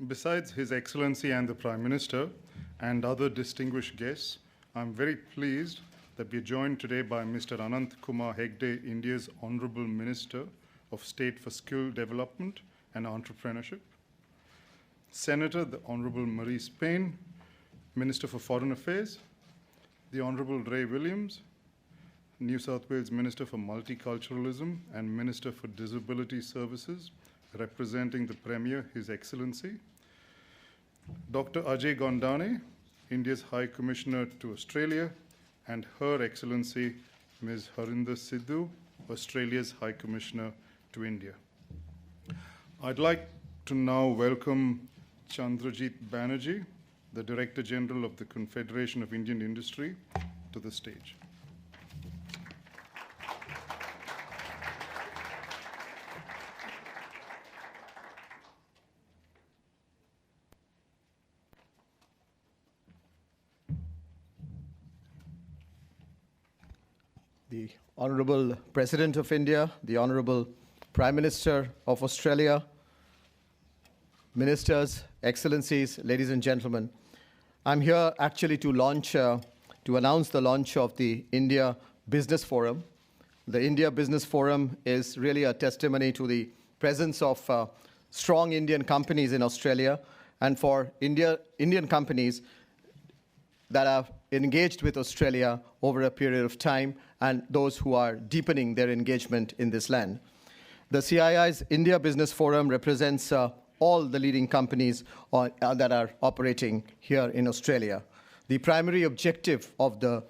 Besides His Excellency and the Prime Minister and other distinguished guests, I'm very pleased that we're joined today by Mr. Anant Kumar Hegde, India's Honorable Minister of State for Skill Development and Entrepreneurship, Senator the Honorable Maurice Payne, Minister for Foreign Affairs, the Honorable Ray Williams, New South Wales Minister for Multiculturalism and Minister for Disability Services, representing the Premier, His Excellency, Dr. Ajay Gondane, India's High Commissioner to Australia, and Her Excellency, Ms. Harinder Sidhu, Australia's High Commissioner to India. I'd like to now welcome Chandrajit Banerjee, the Director General of the Confederation of Indian Industry, to the stage. The Honorable President of India, the Honorable Prime Minister of Australia, Ministers, Excellencies, ladies and gentlemen, I'm here actually to announce the launch of the India Business Forum. The India Business Forum is really a testimony to the presence of strong Indian companies in Australia, and for Indian companies that are engaged with Australia over a period of time, and those who are deepening their engagement in this land. The CII's India Business Forum represents all the leading companies that are operating here in Australia. The primary objective of the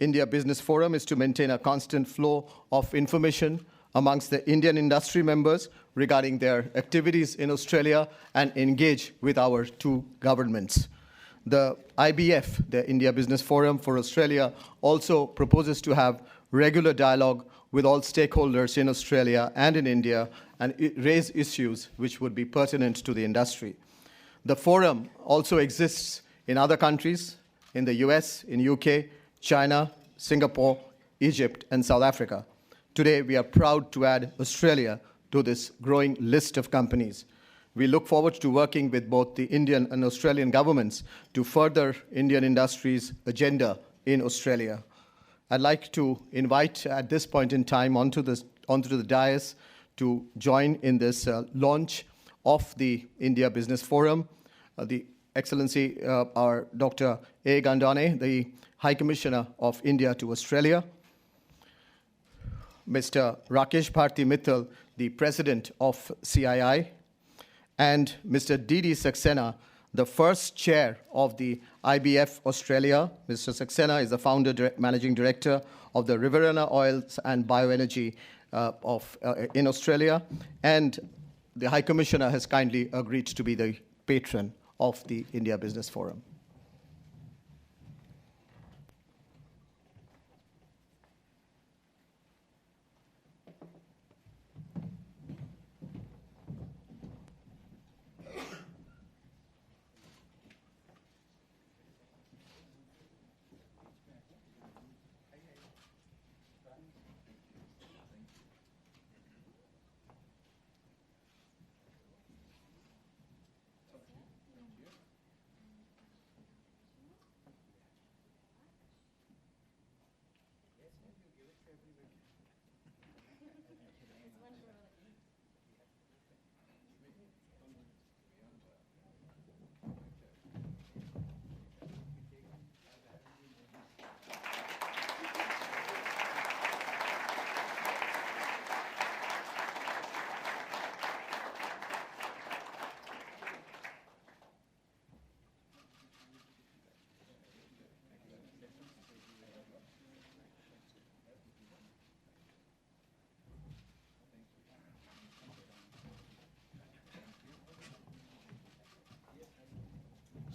India Business Forum is to maintain a constant flow of information amongst the Indian industry members regarding their activities in Australia and engage with our two governments. The IBF, the India Business Forum for Australia, also proposes to have regular dialogue with all stakeholders in Australia and in India and raise issues which would be pertinent to the industry. The forum also exists in other countries, in the US, in UK, China, Singapore, Egypt, and South Africa. Today, we are proud to add Australia to this growing list of companies. We look forward to working with both the Indian and Australian governments to further Indian industry's agenda in Australia. I'd like to invite, at this point in time, onto the dais to join in this launch of the India Business Forum, the Excellency, our Dr. A. Gandane, the High Commissioner of India to Australia, Mr. Rakesh Bharti Mittal, the President of CII, and Mr. D.D. Saxena, the first chair of the IBF Australia. Mr. Saxena is the founder, managing director of the Riverina Oils and Bioenergy in Australia, and the High Commissioner has kindly agreed to be the patron of the India Business Forum.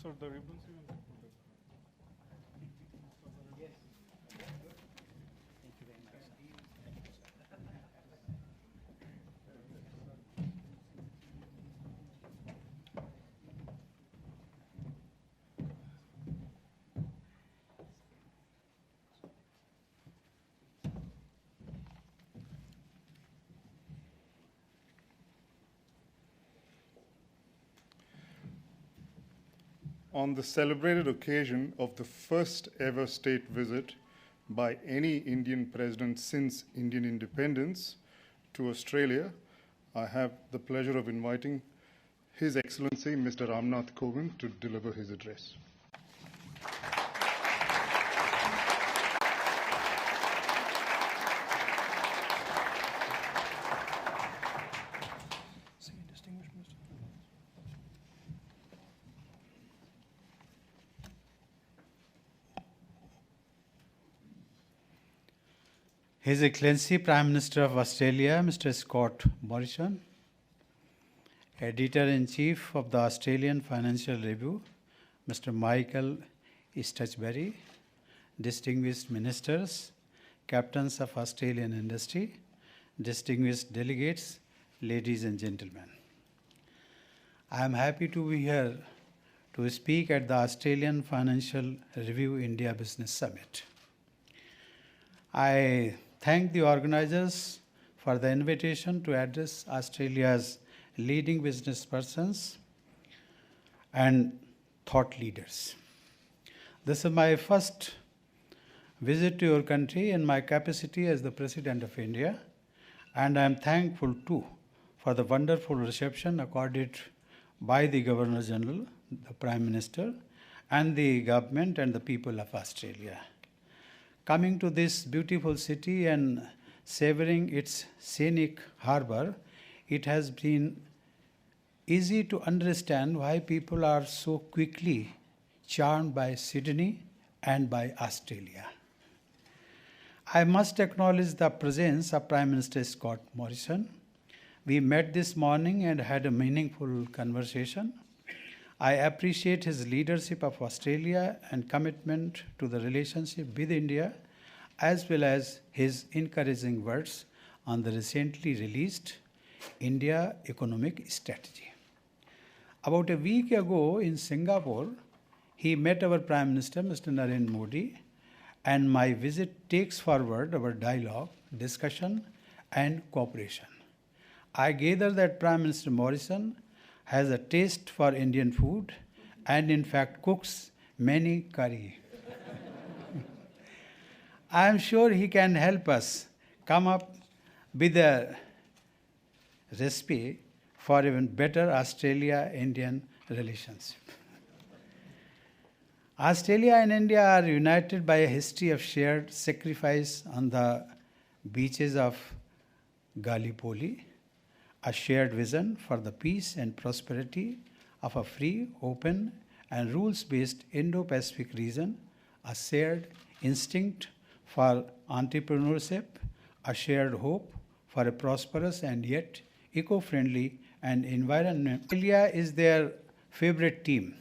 So the ribbons you will Yes. Thank you very much. On the celebrated occasion of the first ever state visit by any Indian president since Indian independence to Australia, I have the pleasure of inviting His Excellency Mr. Ramnath Kovind to deliver his address. His Excellency Prime Minister of Australia, Mr. Scott Morrison, Editor-in-Chief of the Australian Financial Review, Mr. Michael Stutchbury, distinguished ministers, captains of Australian industry, distinguished delegates, ladies and gentlemen. I am happy to be here to speak at the Australian Financial Review India Business Summit. I thank the organizers for the invitation to address Australia's leading business persons and thought leaders. This is my first visit to your country in my capacity as the President of India, and I am thankful too for the wonderful reception accorded by the Governor General, the Prime Minister, and the government and the people of Australia. Coming to this beautiful city and savoring its scenic harbor, it has been easy to understand why people are so quickly charmed by Sydney and by Australia. I must acknowledge the presence of Prime Minister Scott Morrison. We met this morning and had a meaningful conversation. I appreciate his leadership of Australia and commitment to the relationship with India, as well as his encouraging words on the recently released India Economic Strategy. About a week ago in Singapore, he met our Prime Minister, Mr. Narendra Modi, and my visit takes forward our dialogue, discussion, and cooperation. I gather that Prime Minister Morrison has a taste for Indian food and in fact cooks many curry. I am sure he can help us come up with a recipe for even better Australia-Indian relationship. Australia and India are united by a history of shared sacrifice on the beaches of Gallipoli, a shared vision for the peace and prosperity of a free, open, and rules-based Indo-Pacific region, a shared instinct for entrepreneurship, a shared hope for a prosperous and yet eco-friendly and environment. Australia is their favorite team,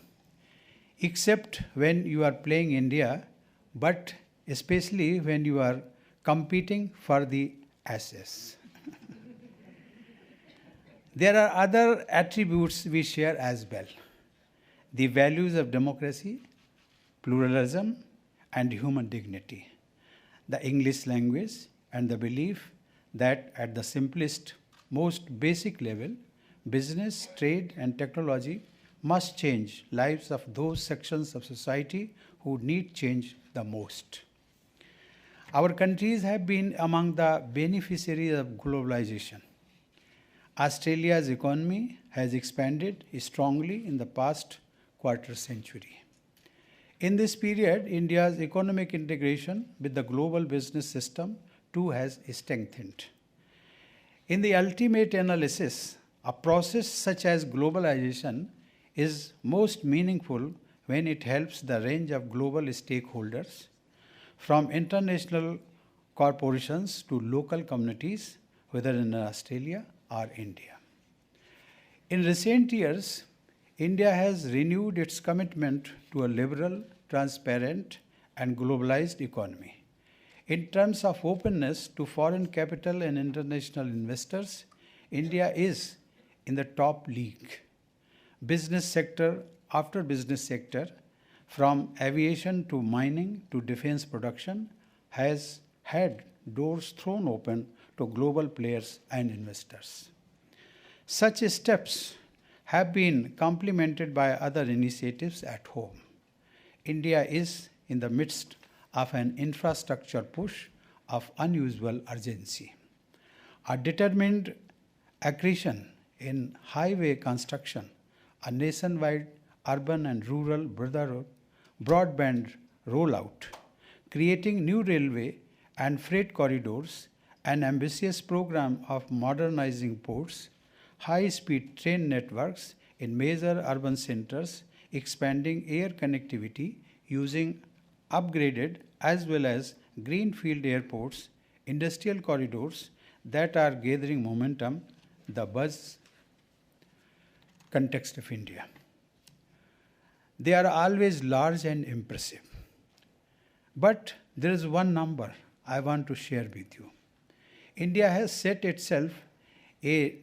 except when you are playing India, but especially when you are competing for the Ashes. There are other attributes we share as well. The values of democracy, pluralism, and human dignity. The English language and the belief that at the simplest, most basic level, business, trade, and technology must change lives of those sections of society who need change the most. Our countries have been among the beneficiaries of globalization. Australia's economy has expanded strongly in the past quarter century. In this period, India's economic integration with the global business system too has strengthened. In the ultimate analysis, a process such as globalization is most meaningful when it helps the range of global stakeholders, from international corporations to local communities, whether in Australia or India. In recent years, India has renewed its commitment to a liberal, transparent, and globalized economy. In terms of openness to foreign capital and international investors, India is in the top league. Business sector after business sector, from aviation to mining to defense production, has had doors thrown open to global players and investors. Such steps have been complemented by other initiatives at home. India is in the midst of an infrastructure push of unusual urgency. A determined accretion in highway construction, a nationwide urban and rural broadband rollout, creating new railway and freight corridors, an ambitious program of modernizing ports, high-speed train networks in major urban centers, expanding air connectivity using upgraded as well as greenfield airports, industrial corridors that are gathering momentum, the buzz context of India. They are always large and impressive. But there is one number I want to share with you. India has set itself a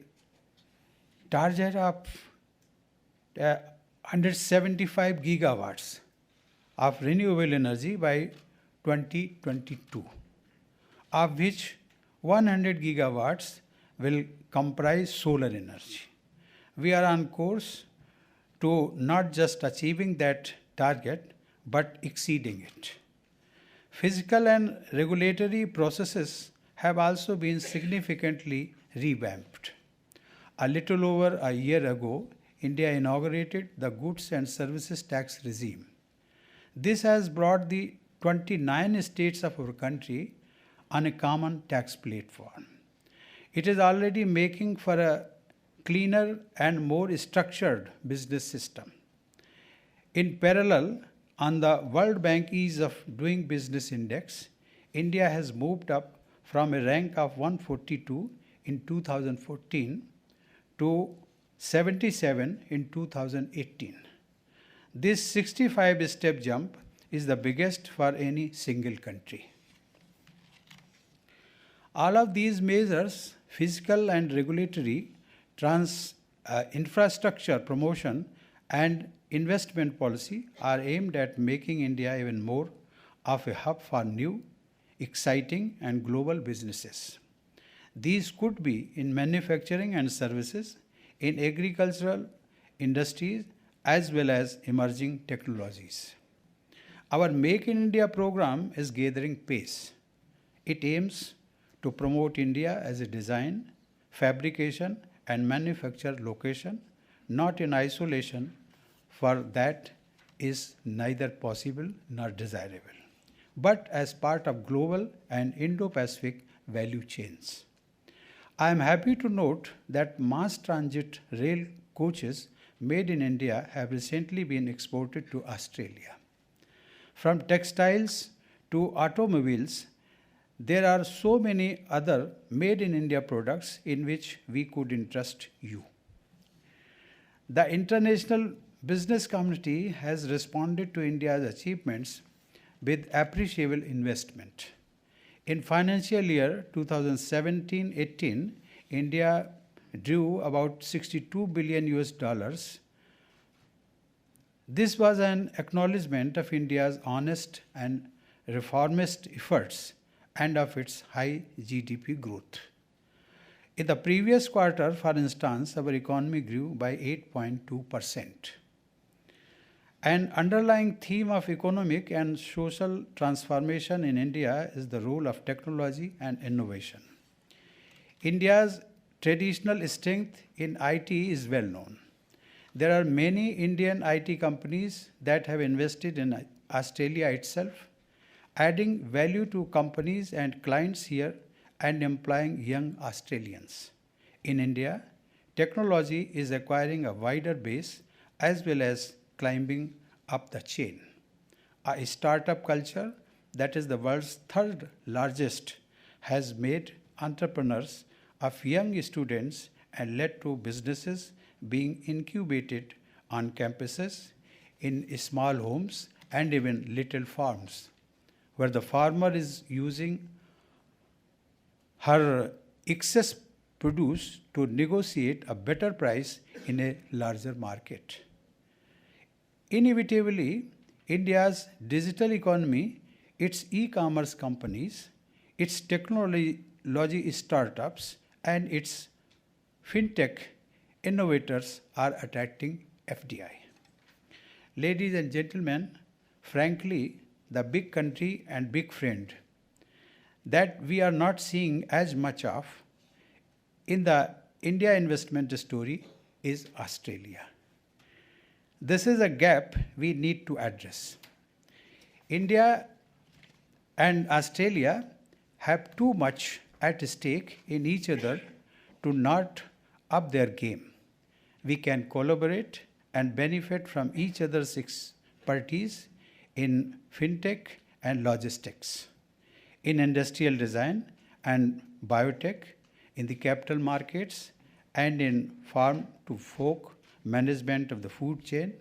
target of 175 gigawatts of renewable energy by 2022, of which 100 gigawatts will comprise solar energy. We are on course to not just achieving that target, but exceeding it. Physical and regulatory processes have also been significantly revamped. A little over a year ago, India inaugurated the Goods and Services Tax regime. This has brought the 29 states of our country on a common tax platform. It is already making for a cleaner and more structured business system. In parallel, on the World Bank Ease of Doing Business Index, India has moved up from a rank of 142 in 2014 to 77 in 2018. This 65-step jump is the biggest for any single country. All of these measures, physical and regulatory, infrastructure promotion, and investment policy, are aimed at making India even more of a hub for new, exciting, and global businesses. These could be in manufacturing and services, in agricultural industries, as well as emerging technologies. Our Make in India program is gathering pace. It aims to promote India as a design, fabrication, and manufacture location, not in isolation, for that is neither possible nor desirable, but as part of global and Indo-Pacific value chains. I am happy to note that mass transit rail coaches made in India have recently been exported to Australia. From textiles to automobiles, there are so many other made in India products in which we could interest you. The international business community has responded to India's achievements with appreciable investment. In financial year 2017-18, India drew about $62 billion US. This was an acknowledgement of India's honest and reformist efforts and of its high GDP growth. In the previous quarter, for instance, our economy grew by 8.2%. An underlying theme of economic and social transformation in India is the role of technology and innovation. India's traditional strength in IT is well known. There are many Indian IT companies that have invested in Australia itself, adding value to companies and clients here and employing young Australians. In India, technology is acquiring a wider base as well as climbing up the chain. A startup culture that is the world's third largest has made entrepreneurs of young students and led to businesses being incubated on campuses, in small homes, and even little farms, where the farmer is using her excess produce to negotiate a better price in a larger market. Inevitably, India's digital economy, its e-commerce companies, its technology startups, and its fintech innovators are attracting FDI. Ladies and gentlemen, frankly, the big country and big friend that we are not seeing as much of in the India investment story is Australia. This is a gap we need to address. India and Australia have too much at stake in each other to not up their game. We can collaborate and benefit from each other's expertise in fintech and logistics, in industrial design and biotech, in the capital markets, and in farm to fork management of the food chain,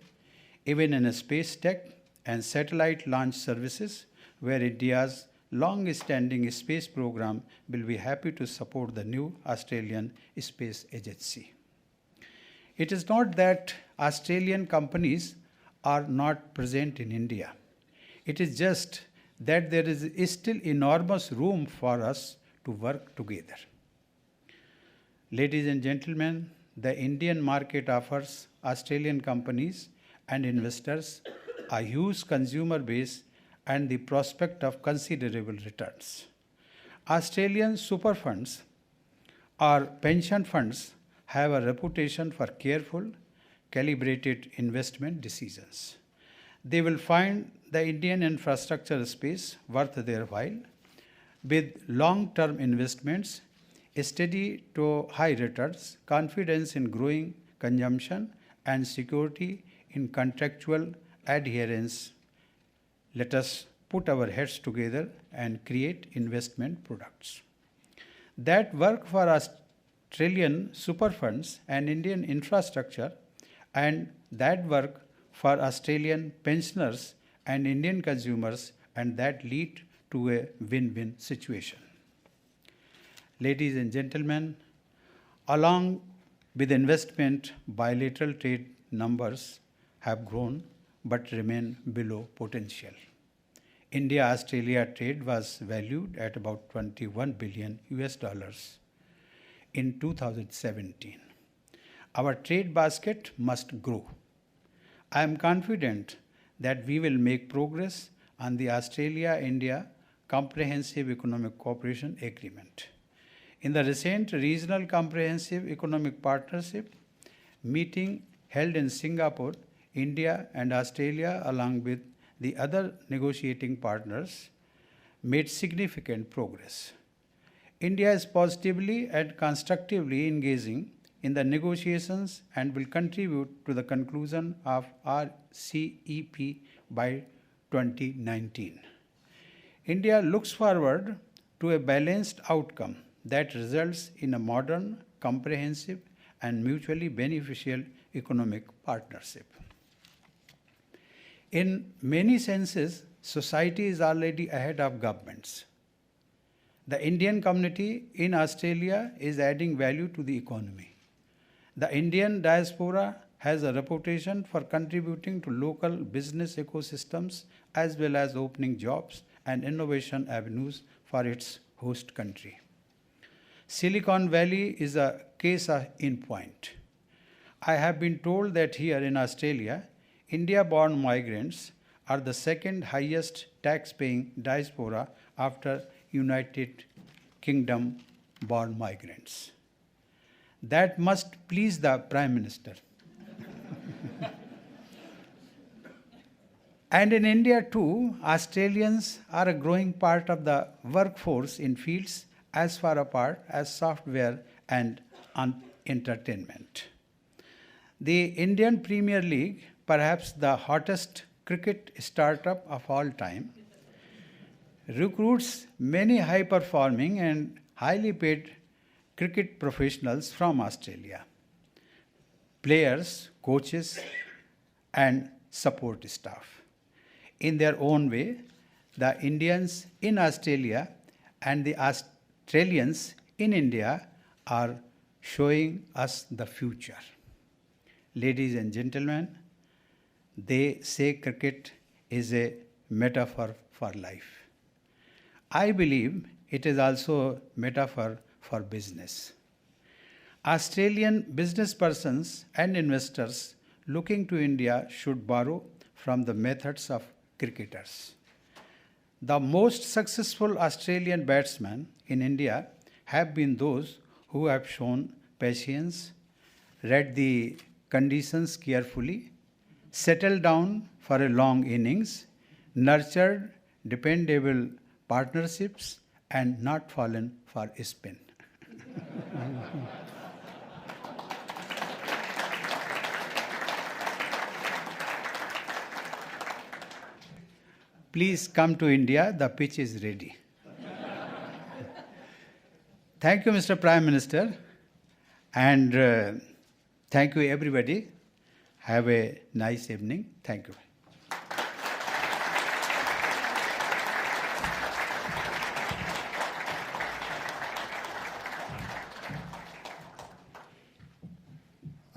even in space tech and satellite launch services, where India's long-standing space program will be happy to support the new Australian Space Agency. It is not that Australian companies are not present in India. It is just that there is still enormous room for us to work together. Ladies and gentlemen, the Indian market offers Australian companies and investors a huge consumer base and the prospect of considerable returns. Australian super funds or pension funds have a reputation for careful, calibrated investment decisions. They will find the Indian infrastructure space worth their while, with long-term investments, steady to high returns, confidence in growing consumption, and security in contractual adherence. Let us put our heads together and create investment products that work for Australian super funds and Indian infrastructure, and that work for Australian pensioners and Indian consumers, and that lead to a win-win situation. Ladies and gentlemen, along with investment, bilateral trade numbers have grown but remain below potential. India-Australia trade was valued at about 21 billion US dollars in 2017. Our trade basket must grow. I am confident that we will make progress on the Australia-India Comprehensive Economic Cooperation Agreement. In the recent Regional Comprehensive Economic Partnership meeting held in Singapore, India and Australia, along with the other negotiating partners, made significant progress. India is positively and constructively engaging in the negotiations and will contribute to the conclusion of RCEP by 2019. India looks forward to a balanced outcome that results in a modern, comprehensive, and mutually beneficial economic partnership. In many senses, society is already ahead of governments. The Indian community in Australia is adding value to the economy. The Indian diaspora has a reputation for contributing to local business ecosystems as well as opening jobs and innovation avenues for its host country. Silicon Valley is a case in point. I have been told that here in Australia, India-born migrants are the second highest tax-paying diaspora after United Kingdom-born migrants. That must please the Prime Minister. And in India too, Australians are a growing part of the workforce in fields as far apart as software and entertainment. The Indian Premier League, perhaps the hottest cricket startup of all time, recruits many high-performing and highly paid cricket professionals from Australia, players, coaches, and support staff. In their own way, the Indians in Australia and the Australians in India are showing us the future. Ladies and gentlemen, they say cricket is a metaphor for life. I believe it is also a metaphor for business. Australian business persons and investors looking to India should borrow from the methods of cricketers. The most successful Australian batsmen in India have been those who have shown patience, read the conditions carefully, settled down for a long innings, nurtured dependable partnerships, and not fallen for a spin. Please come to India, the pitch is ready. Thank you, Mr. Prime Minister, and thank you, everybody. Have a nice evening. Thank you.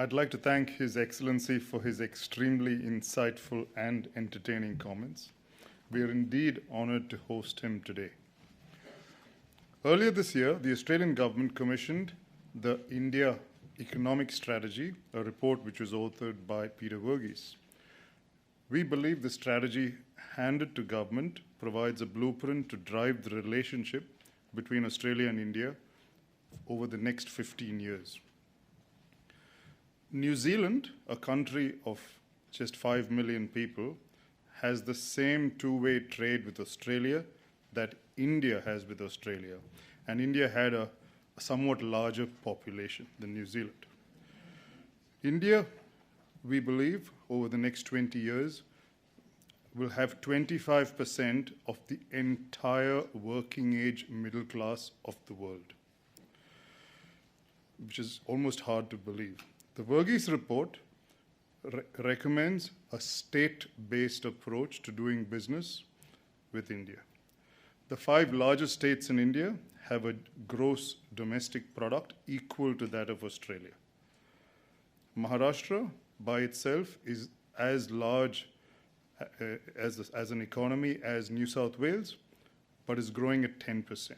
I'd like to thank His Excellency for his extremely insightful and entertaining comments. We are indeed honored to host him today. Earlier this year, the Australian government commissioned the India Economic Strategy, a report which was authored by Peter Verghese. We believe the strategy handed to government provides a blueprint to drive the relationship between Australia and India over the next 15 years. New Zealand, a country of just 5 million people, has the same two-way trade with Australia that India has with Australia. And India had a somewhat larger population than New Zealand. India, we believe, over the next 20 years, will have 25% of the entire working age middle class of the world, which is almost hard to believe. The Verghese report recommends a state-based approach to doing business with India. The 5 largest states in India have a gross domestic product equal to that of Australia. Maharashtra, by itself, is as large as an economy as New South Wales, but is growing at 10%.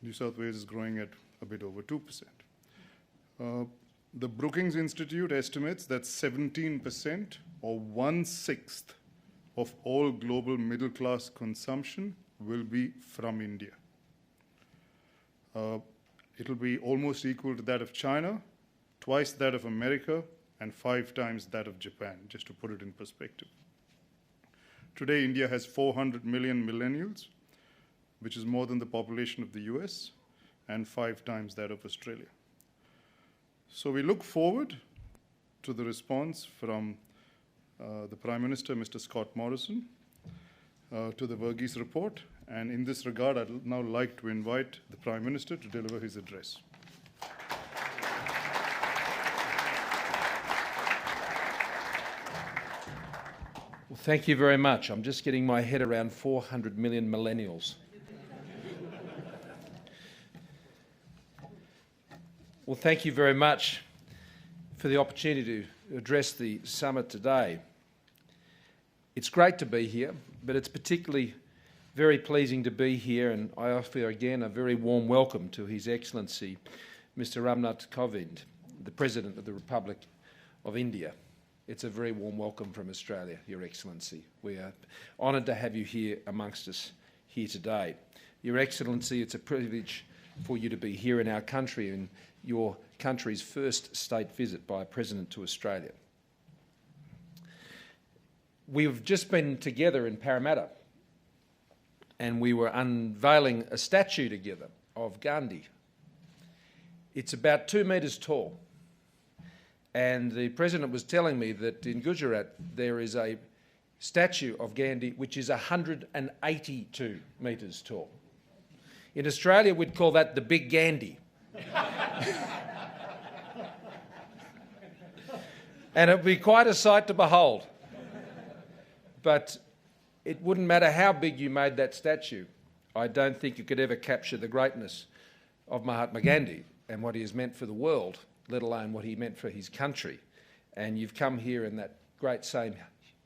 New South Wales is growing at a bit over 2%. The Brookings Institute estimates that 17%, or 1/6 of all global middle-class consumption, will be from India. It'll be almost equal to that of China, twice that of America, and 5 times that of Japan, just to put it in perspective. Today, India has 400 million millennials, which is more than the population of the US, and 5 times that of Australia. So we look forward to the response from the Prime Minister, Mr. Scott Morrison, to the Verghese report. And in this regard, I'd now like to invite the Prime Minister to deliver his address. Well, thank you very much. I'm just getting my head around 400 million millennials. Well, thank you very much for the opportunity to address the summit today. It's great to be here, but it's particularly very pleasing to be here, and I offer again a very warm welcome to His Excellency, Mr. Ramnath Kovind, the President of the Republic of India. It's a very warm welcome from Australia, Your Excellency. We are honoured to have you here amongst us here today. Your Excellency, it's a privilege for you to be here in our country and your country's first state visit by a president to Australia. We've just been together in Parramatta and we were unveiling a statue together of Gandhi. It's about 2 metres tall, and the president was telling me that in Gujarat there is a statue of Gandhi which is 182 metres tall. In Australia we'd call that the Big Gandhi. And it would be quite a sight to behold. But it wouldn't matter how big you made that statue. I don't think you could ever capture the greatness of Mahatma Gandhi and what he has meant for the world, let alone what he meant for his country. And you've come here in that great same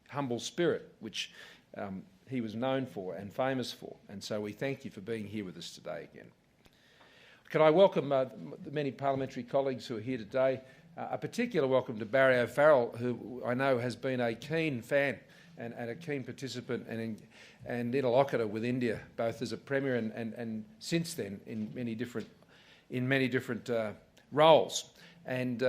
humble spirit which he was known for and famous for. And so we thank you for being here with us today again. Could I welcome the many parliamentary colleagues who are here today. A particular welcome to Barry O'Farrell, who I know has been a keen fan and a keen participant and interlocutor with India, both as a Premier and since then in many different roles. And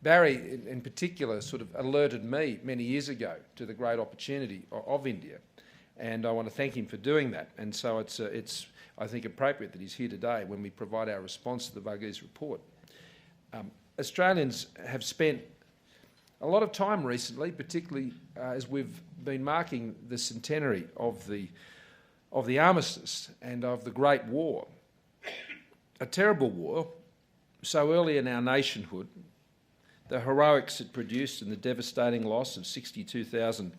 Barry, in particular, sort of alerted me many years ago to the great opportunity of India, and I want to thank him for doing that. And so it's I think, appropriate that he's here today when we provide our response to the Varghese report. Australians have spent a lot of time recently, particularly as we've been marking the centenary of the armistice and of the Great War. A terrible war, so early in our nationhood, the heroics it produced and the devastating loss of 62,000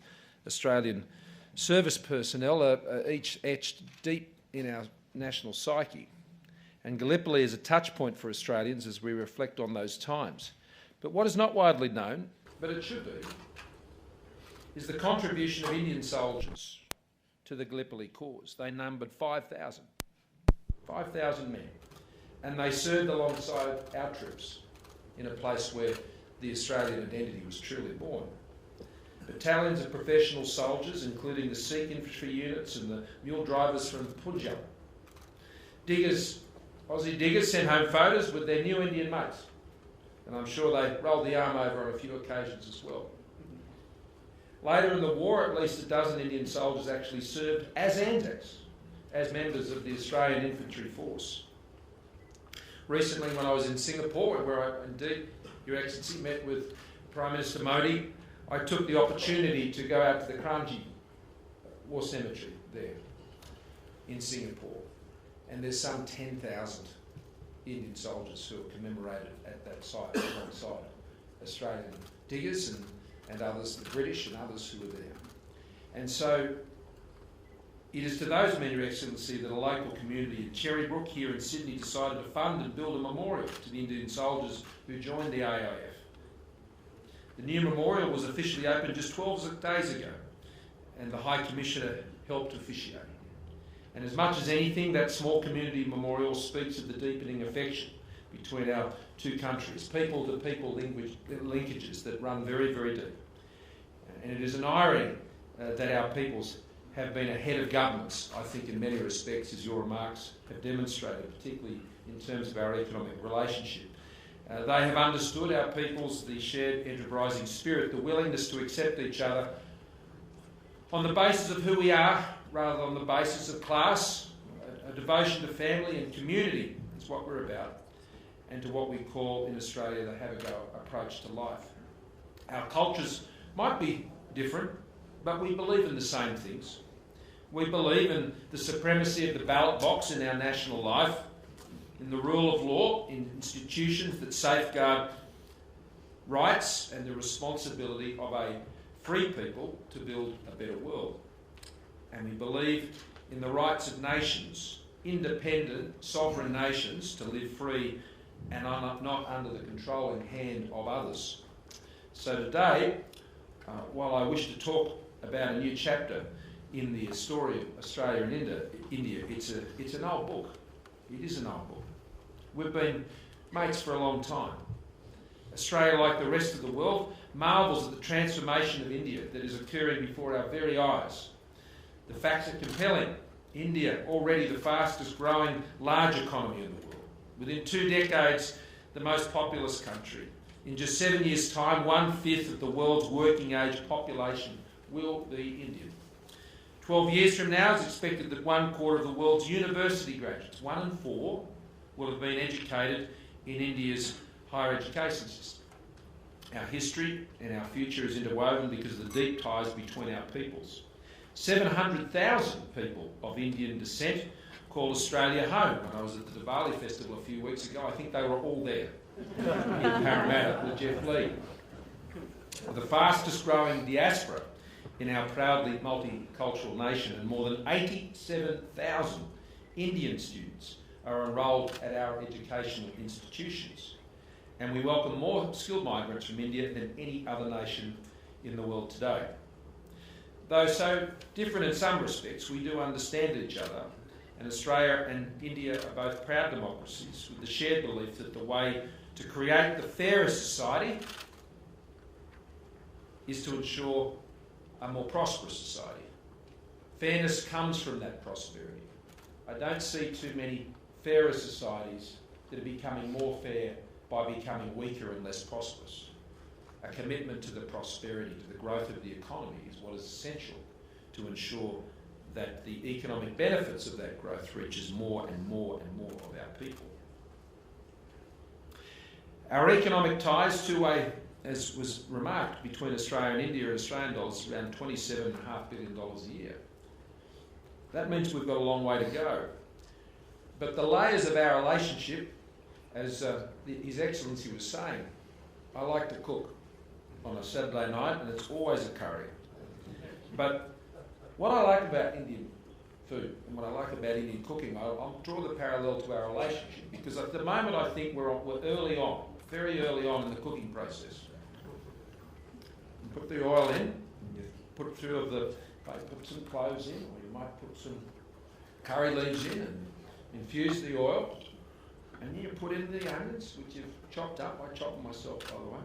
Australian service personnel are each etched deep in our national psyche. And Gallipoli is a touch point for Australians as we reflect on those times. But what is not widely known, but it should be, is the contribution of Indian soldiers to the Gallipoli cause. They numbered 5,000 men, and they served alongside our troops in a place where the Australian identity was truly born. Battalions of professional soldiers, including the Sikh infantry units and the mule drivers from Punjab. Aussie diggers sent home photos with their new Indian mates, and I'm sure they rolled the arm over on a few occasions as well. Later in the war, at least a dozen Indian soldiers actually served as Anzacs, as members of the Australian Infantry Force. Recently, when I was in Singapore, where I, indeed, Your Excellency, met with Prime Minister Modi, I took the opportunity to go out to the Kranji War Cemetery there in Singapore. And there's some 10,000 Indian soldiers who are commemorated at that site alongside Australian diggers and others, the British and others who were there. And so it is to those men, Your Excellency, that a local community in Cherrybrook here in Sydney decided to fund and build a memorial to the Indian soldiers who joined the AIF. The new memorial was officially opened just 12 days ago, and the High Commissioner helped officiate. And as much as anything, that small community memorial speaks of the deepening affection between our two countries, people-to-people linkages that run very, very deep. And it is an irony that our peoples have been ahead of governments, I think, in many respects, as your remarks have demonstrated, particularly in terms of our economic relationship. They have understood, our peoples, the shared enterprising spirit, the willingness to accept each other on the basis of who we are, rather than on the basis of class, a devotion to family and community is what we're about, and to what we call in Australia the have-a-go approach to life. Our cultures might be different, but we believe in the same things. We believe in the supremacy of the ballot box in our national life, in the rule of law, in institutions that safeguard rights and the responsibility of a free people to build a better world. And we believe in the rights of nations, independent, sovereign nations, to live free and not under the controlling hand of others. So today, while I wish to talk about a new chapter in the story of Australia and India, it's an old book. It is an old book. We've been mates for a long time. Australia, like the rest of the world, marvels at the transformation of India that is occurring before our very eyes. The facts are compelling. India, already the fastest growing large economy in the world. Within 2 decades, the most populous country. In just 7 years' time, 1/5 of the world's working age population will be Indian. 12 years from now, it's expected that 1/4 of the world's university graduates, 1 in 4, will have been educated in India's higher education system. Our history and our future is interwoven because of the deep ties between our peoples. 700,000 people of Indian descent call Australia home. When I was at the Diwali festival a few weeks ago, I think they were all there in Parramatta with Jeff Lee. The fastest growing diaspora in our proudly multicultural nation, and more than 87,000 Indian students are enrolled at our educational institutions. And we welcome more skilled migrants from India than any other nation in the world today. Though so different in some respects, we do understand each other and Australia and India are both proud democracies with the shared belief that the way to create the fairest society is to ensure a more prosperous society. Fairness comes from that prosperity. I don't see too many fairer societies that are becoming more fair by becoming weaker and less prosperous. A commitment to the prosperity, to the growth of the economy is what is essential to ensure that the economic benefits of that growth reaches more and more and more of our people. Our economic ties to as was remarked, between Australia and India in Australian dollars, around $27.5 billion a year. That means we've got a long way to go. But the layers of our relationship, as His Excellency was saying, I like to cook on a Saturday night and it's always a curry. But what I like about Indian food and what I like about Indian cooking, I'll draw the parallel to our relationship, because at the moment I think we're early on, very early on in the cooking process. You put the oil in, you put a few of the, put some cloves in, or you might put some curry leaves in and infuse the oil, and then you put in the onions, which you've chopped up. I chop them myself, by the way.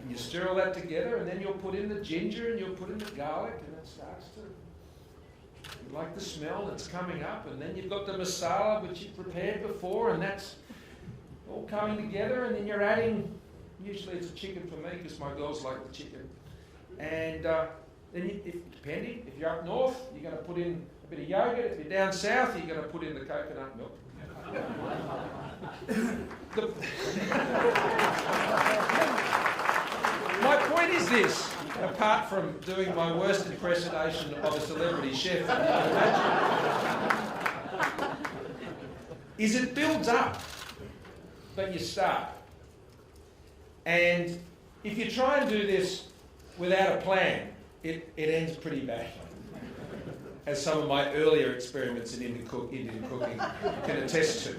And you stir all that together, and then you'll put in the ginger and you'll put in the garlic, and it starts to, you like the smell that's coming up, and then you've got the masala which you've prepared before, and that's all coming together, and then you're adding, usually it's a chicken for me because my girls like the chicken, and then depending, if you're up north, you're going to put in a bit of yogurt. If you're down south, you're going to put in the coconut milk. My point is this, apart from doing my worst impersonation of a celebrity chef, you can imagine, is it builds up, but you start. And if you try and do this without a plan, it ends pretty badly, as some of my earlier experiments in Indian cooking can attest to.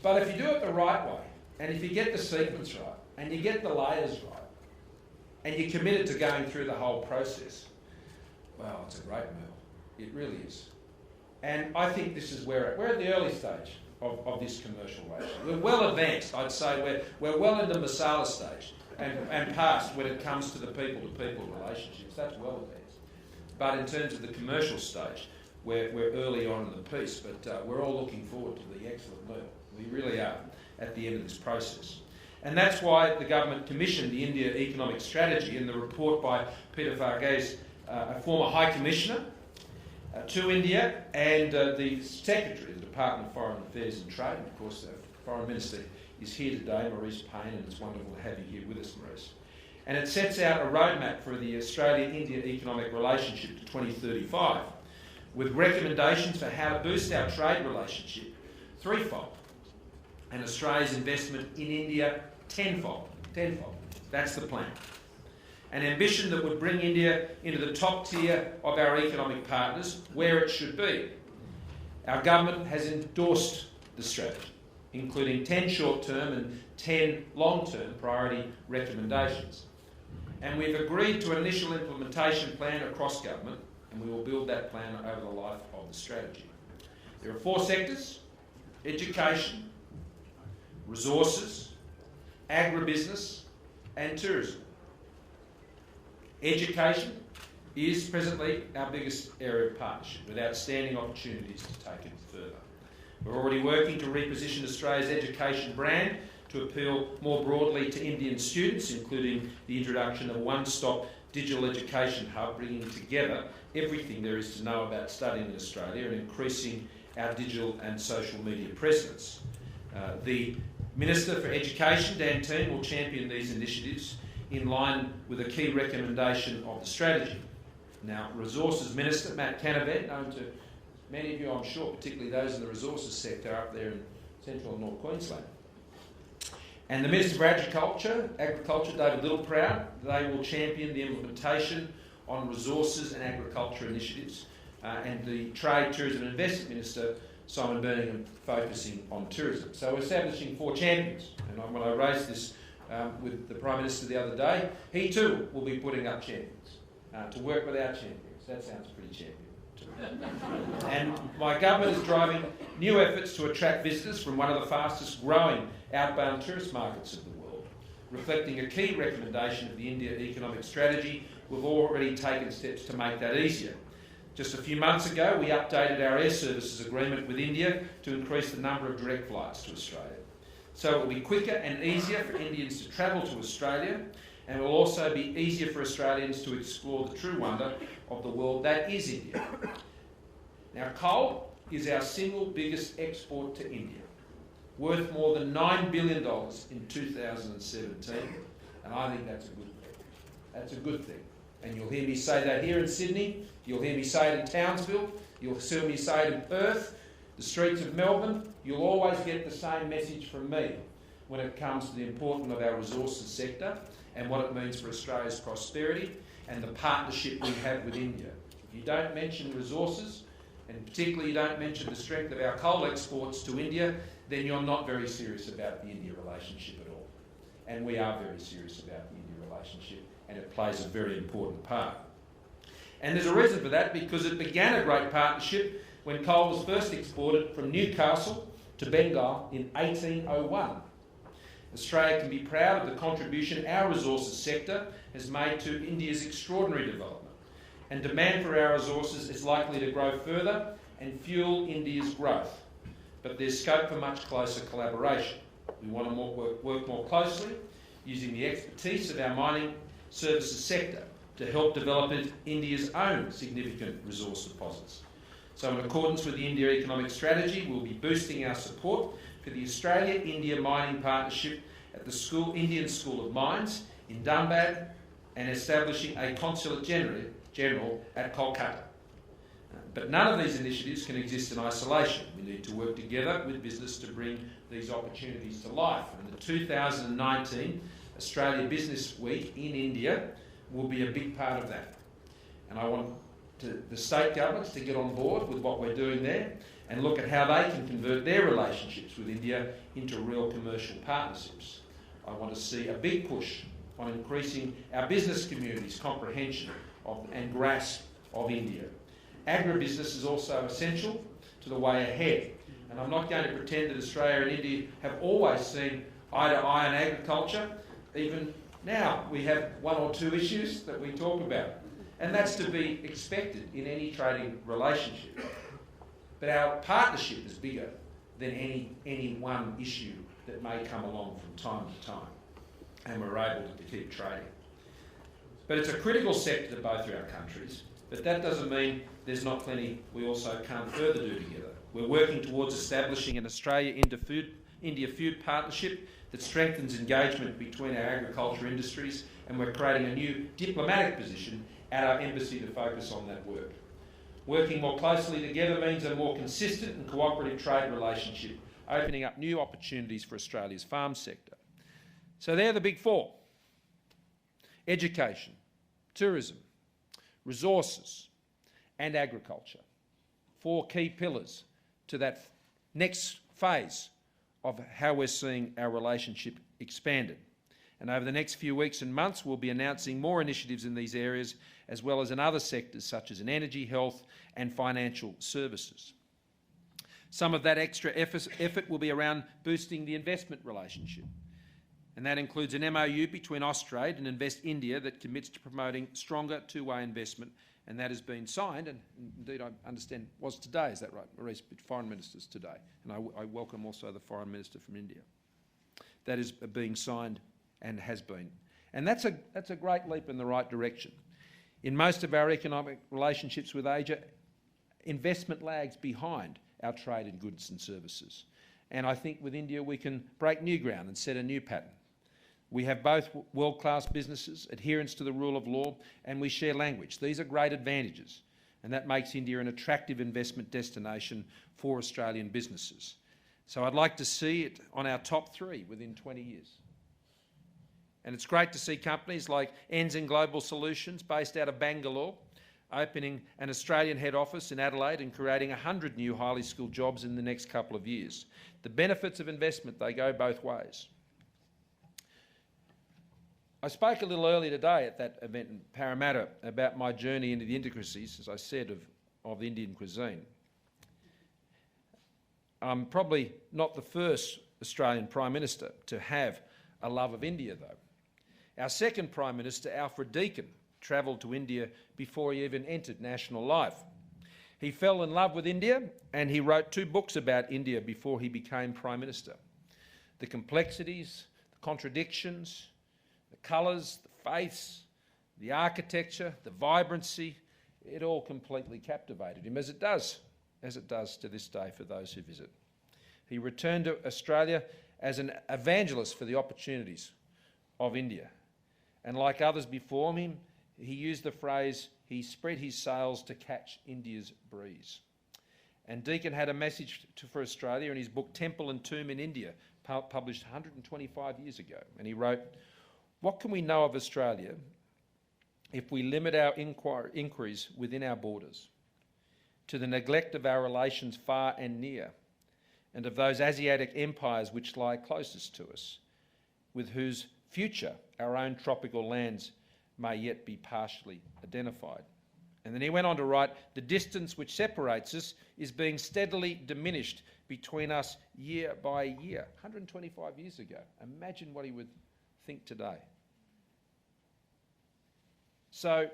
But if you do it the right way, and if you get the sequence right, and you get the layers right, and you're committed to going through the whole process, well, it's a great meal. It really is. And I think this is where we're at the early stage of this commercial ratio. We're well advanced, I'd say. We're well into masala stage and past when it comes to the people-to-people relationships. That's well advanced. But in terms of the commercial stage, we're early on in the piece, but we're all looking forward to the excellent meal. We really are at the end of this process. And that's why the government commissioned the India Economic Strategy, and the report by Peter Varghese, a former High Commissioner to India, and the Secretary of the Department of Foreign Affairs and Trade. And of course, the Foreign Minister is here today, Maurice Payne, and it's wonderful to have you here with us, Maurice. And it sets out a roadmap for the Australia-India economic relationship to 2035, with recommendations for how to boost our trade relationship threefold, and Australia's investment in India tenfold. That's the plan. An ambition that would bring India into the top tier of our economic partners, where it should be. Our government has endorsed the strategy, including 10 short-term and 10 long-term priority recommendations. And we've agreed to an initial implementation plan across government, and we will build that plan over the life of the strategy. There are 4 sectors: education, resources, agribusiness, and tourism. Education is presently our biggest area of partnership, with outstanding opportunities to take it further. We're already working to reposition Australia's education brand to appeal more broadly to Indian students, including the introduction of a one-stop digital education hub, bringing together everything there is to know about studying in Australia and increasing our digital and social media presence. The Minister for Education, Dan Tehan, will champion these initiatives in line with a key recommendation of the strategy. Now, Resources Minister Matt Canavan, known to many of you, I'm sure, particularly those in the resources sector up there in central and north Queensland. And the Minister for Agriculture, David Littleproud, they will champion the implementation on resources and agriculture initiatives. And the Trade, Tourism and Investment Minister, Simon Birmingham, focusing on tourism. So we're establishing 4 champions. And when I raised this with the Prime Minister the other day, he too will be putting up champions to work with our champions. That sounds pretty champion. And my government is driving new efforts to attract visitors from one of the fastest growing outbound tourist markets of the world. Reflecting a key recommendation of the India Economic Strategy, we've already taken steps to make that easier. Just a few months ago, we updated our air services agreement with India to increase the number of direct flights to Australia. So it will be quicker and easier for Indians to travel to Australia, and it will also be easier for Australians to explore the true wonder of the world that is India. Now, coal is our single biggest export to India, worth more than $9 billion in 2017, and I think that's a good thing. That's a good thing. And you'll hear me say that here in Sydney, you'll hear me say it in Townsville, you'll hear me say it in Perth, the streets of Melbourne. You'll always get the same message from me when it comes to the importance of our resources sector and what it means for Australia's prosperity and the partnership we have with India. If you don't mention resources, and particularly you don't mention the strength of our coal exports to India, then you're not very serious about the India relationship at all. And we are very serious about the India relationship, and it plays a very important part. And there's a reason for that, because it began a great partnership when coal was first exported from Newcastle to Bengal in 1801. Australia can be proud of the contribution our resources sector has made to India's extraordinary development, and demand for our resources is likely to grow further and fuel India's growth. But there's scope for much closer collaboration. We want to work more closely, using the expertise of our mining services sector to help develop India's own significant resource deposits. So in accordance with the India Economic Strategy, we'll be boosting our support for the Australia-India Mining Partnership at the Indian School of Mines in Dhanbad, and establishing a Consulate General at Kolkata. But none of these initiatives can exist in isolation. We need to work together with business to bring these opportunities to life. And the 2019 Australia Business Week in India will be a big part of that. And I want the state governments to get on board with what we're doing there and look at how they can convert their relationships with India into real commercial partnerships. I want to see a big push on increasing our business community's comprehension of and grasp of India. Agribusiness is also essential to the way ahead, and I'm not going to pretend that Australia and India have always seen eye to eye on agriculture. Even now we have one or two issues that we talk about, and that's to be expected in any trading relationship. But our partnership is bigger than any one issue that may come along from time to time, and we're able to keep trading. But it's a critical sector to both of our countries, but that doesn't mean there's not plenty we also can't further do together. We're working towards establishing an Australia-India food partnership that strengthens engagement between our agriculture industries, and we're creating a new diplomatic position at our embassy to focus on that work. Working more closely together means a more consistent and cooperative trade relationship, opening up new opportunities for Australia's farm sector. So they're the big four: education, tourism, resources and agriculture. Four key pillars to that next phase of how we're seeing our relationship expanded. And over the next few weeks and months, we'll be announcing more initiatives in these areas, as well as in other sectors such as in energy, health and financial services. Some of that extra effort will be around boosting the investment relationship. And that includes an MOU between Austrade and Invest India that commits to promoting stronger two-way investment, and that has been signed, and indeed I understand was today, is that right, Maurice? Foreign Ministers today, and I welcome also the Foreign Minister from India. That is being signed and has been. And that's a great leap in the right direction. In most of our economic relationships with Asia, investment lags behind our trade in goods and services. And I think with India we can break new ground and set a new pattern. We have both world-class businesses, adherence to the rule of law, and we share language. These are great advantages, and that makes India an attractive investment destination for Australian businesses. So I'd like to see it on our top three within 20 years. And it's great to see companies like Ensign Global Solutions, based out of Bangalore, opening an Australian head office in Adelaide and creating 100 new highly skilled jobs in the next couple of years. The benefits of investment, they go both ways. I spoke a little earlier today at that event in Parramatta about my journey into the intricacies, as I said, of of Indian cuisine. I'm probably not the first Australian Prime Minister to have a love of India, though. Our second Prime Minister, Alfred Deakin, travelled to India before he even entered national life. He fell in love with India and he wrote 2 books about India before he became Prime Minister. The complexities, the contradictions, the colours, the faiths, the architecture, the vibrancy, it all completely captivated him, as it does to this day for those who visit. He returned to Australia as an evangelist for the opportunities of India. And like others before him, he used the phrase, he spread his sails to catch India's breeze. And Deakin had a message for Australia in his book Temple and Tomb in India, published 125 years ago. And he wrote, "What can we know of Australia if we limit our inquiries within our borders to the neglect of our relations far and near, and of those Asiatic empires which lie closest to us, with whose future our own tropical lands may yet be partially identified?" And then he went on to write, "The distance which separates us is being steadily diminished between us year by year." 125 years ago. Imagine what he would think today. So,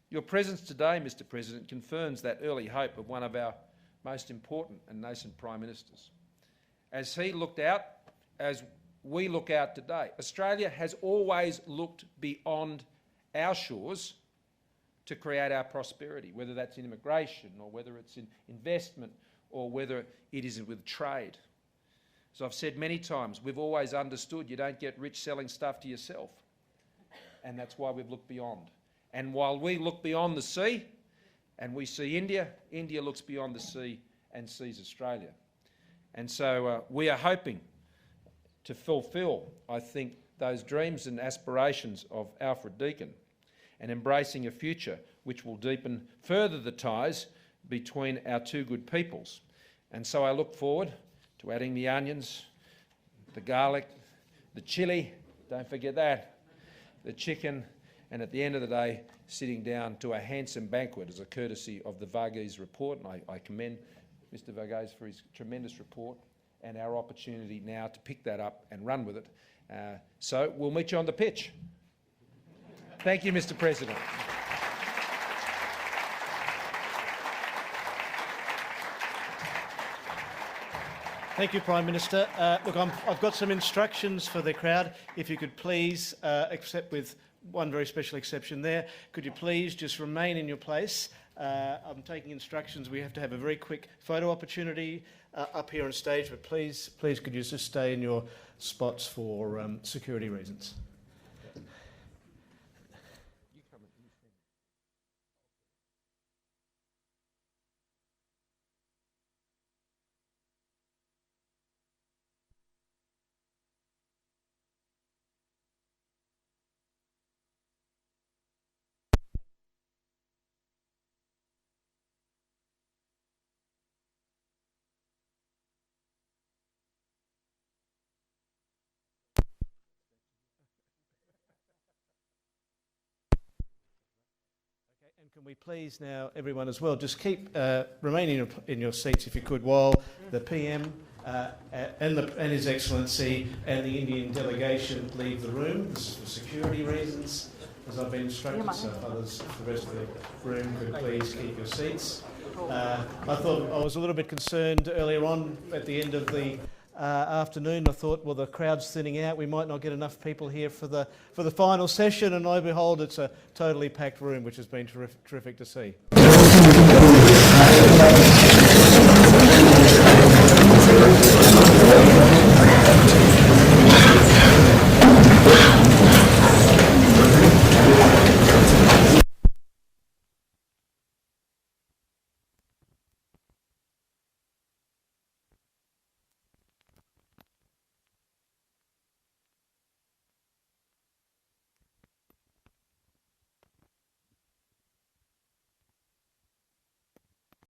your presence today, Mr. President, confirms that early hope of one of our most important and nascent Prime Ministers. As he looked out, as we look out today, Australia has always looked beyond our shores to create our prosperity, whether that's in immigration or whether it's in investment or whether it is with trade. As I've said many times, we've always understood you don't get rich selling stuff to yourself. And that's why we've looked beyond. And while we look beyond the sea and we see India, India looks beyond the sea and sees Australia. And so we are hoping to fulfil, I think, those dreams and aspirations of Alfred Deakin and embracing a future which will deepen further the ties between our two good peoples. And so I look forward to adding the onions, the garlic, the chilli, don't forget that, the chicken, and at the end of the day, sitting down to a handsome banquet as a courtesy of the Varghese report. And I commend Mr. Varghese for his tremendous report and our opportunity now to pick that up and run with it. So we'll meet you on the pitch. Thank you, Mr. President. Thank you, Prime Minister. Look, I've got some instructions for the crowd. If you could please, except with one very special exception there, could you please just remain in your place? I'm taking instructions. We have to have a very quick photo opportunity up here on stage, but please could you just stay in your spots for security reasons. And can we please now, everyone as well, just keep remaining in your seats if you could, while the PM and His Excellency and the Indian delegation leave the room. This is for security reasons, as I've been instructed, so if others, the rest of the room, could please keep your seats. I thought I was a little bit concerned earlier on at the end of the afternoon. I thought, well, the crowd's thinning out. We might not get enough people here for the final session, and lo and behold, it's a totally packed room, which has been terrific to see.